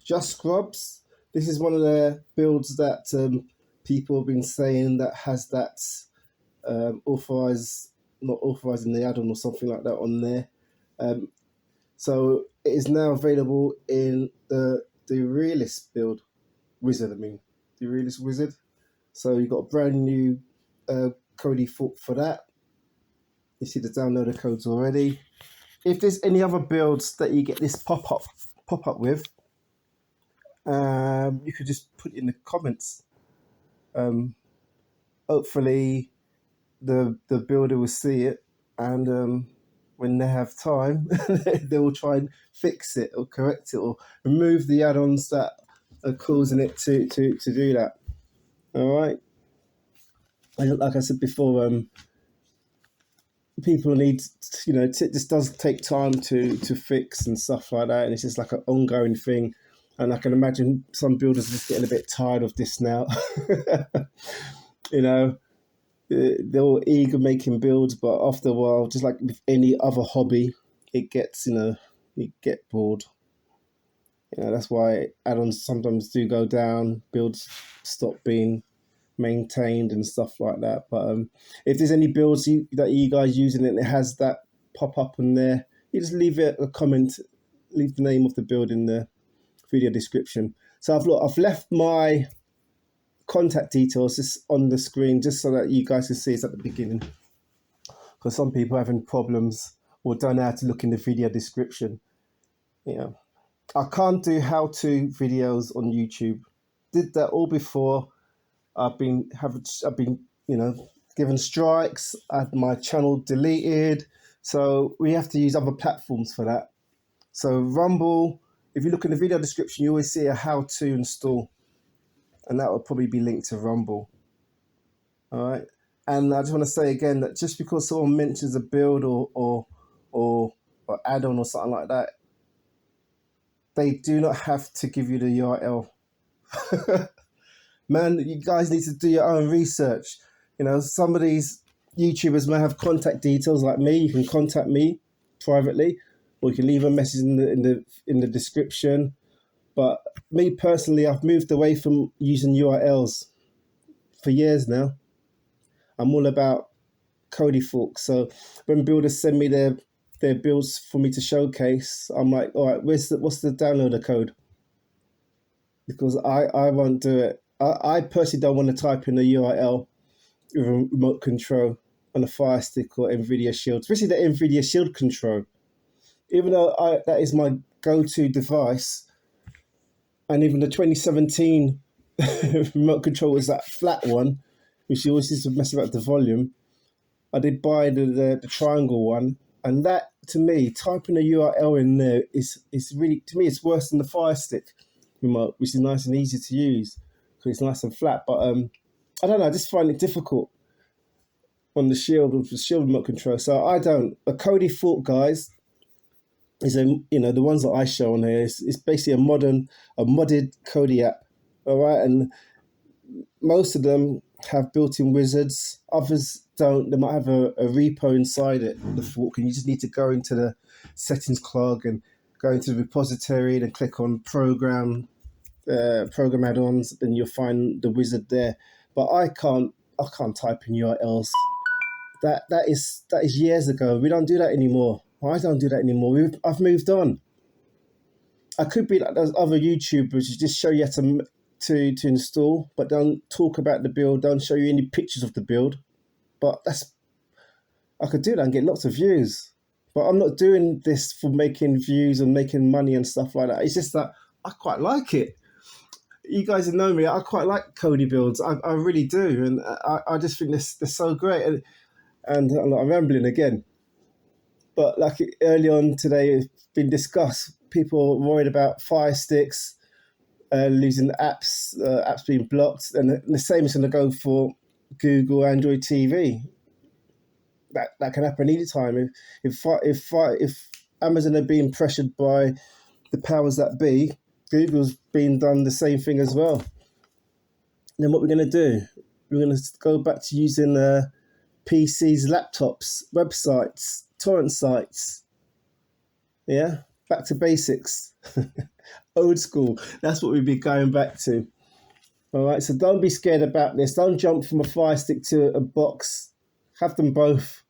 Just Scrubs. This is one of the builds that people have been saying that has that not authorizing the add-on or something like that on there. So it is now available in the Darealist build wizard. The Darealist wizard. So you've got a brand new Kodi for that. You see the downloader codes already. If there's any other builds that you get this pop up with, you could just put it in the comments. Hopefully the builder will see it, and when they have time they will try and fix it or correct it or remove the add-ons that are causing it to do that. All right, like I said before, people need, this does take time to fix and stuff like that, and it's just like an ongoing thing. And I can imagine some builders are just getting a bit tired of this now. They're all eager making builds, but after a while, just like with any other hobby, it gets, you get bored. That's why add-ons sometimes do go down, builds stop being maintained and stuff like that. But if there's any builds that you guys using and it has that pop up in there, you just leave it a comment, leave the name of the build in the video description. So I've left my contact details just on the screen just so that you guys can see it's at the beginning, because some people are having problems or don't know how to look in the video description. I can't do how-to videos on YouTube. Did that all before. I've been given strikes. I had my channel deleted, so we have to use other platforms for that. So Rumble, if you look in the video description, you always see a how-to install, and that will probably be linked to Rumble. All right, and I just want to say again that just because someone mentions a build or add-on or something like that, they do not have to give you the URL. Man, you guys need to do your own research. Some of these YouTubers may have contact details like me. You can contact me privately, or you can leave a message in the description. But me personally, I've moved away from using URLs for years now. I'm all about Kodi forks. So when builders send me their builds for me to showcase, I'm like, all right, what's the downloader code? Because I won't do it. I personally don't want to type in a URL with a remote control on a Fire Stick or NVIDIA Shield, especially the NVIDIA Shield control. Even though that is my go-to device, and even the 2017 remote control was that flat one, which you always used to mess about the volume. I did buy the triangle one, and that, to me, typing a URL in there is really, to me, it's worse than the Fire Stick remote, which is nice and easy to use because it's nice and flat. But I don't know, I just find it difficult on the Shield with the Shield remote control. So I don't. A Kodi fork, guys, is the ones that I show on here is basically a modded Kodi app. All right, and most of them have built-in wizards. Others don't. They might have a repo inside it, the fork, and you just need to go into the settings clog and go into the repository and click on program add-ons, then you'll find the wizard there. But I can't type in URLs. That is years ago. We don't do that anymore. I don't do that anymore. I've moved on. I could be like those other YouTubers who just show you how to install, but don't talk about the build, don't show you any pictures of the build. But I could do that and get lots of views. But I'm not doing this for making views and making money and stuff like that. It's just that I quite like it. You guys know me. I quite like Kodi builds. I really do, and I just think they're so great. And I'm rambling again. But like early on today, it's been discussed. People are worried about Fire Sticks losing apps being blocked, and the same is going to go for Google Android TV. That can happen anytime. If Amazon are being pressured by the powers that be, Google's been done the same thing as well. Then what we're going to do? We're going to go back to using PCs, laptops, websites, torrent sites. Yeah, back to basics. Old school. That's what we'd be going back to. All right, so don't be scared about this. Don't jump from a Fire Stick to a box. Have them both.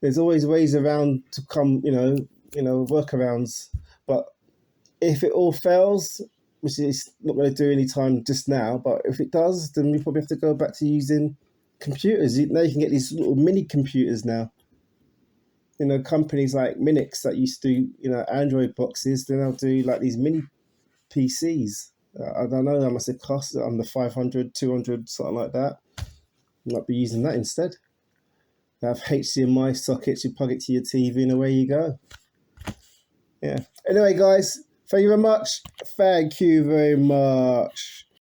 There's always ways around to come, workarounds. But if it all fails, which it's not going to do any time just now, but if it does, then we probably have to go back to using computers. Now you can get these little mini computers now. Companies like Minix that used to do, Android boxes, then they'll do like these mini PCs. I don't know how much it costs, under 500, 200, something like that. You might be using that instead. They have HDMI sockets, you plug it to your TV and away you go. Yeah. Anyway, guys, thank you very much. Thank you very much.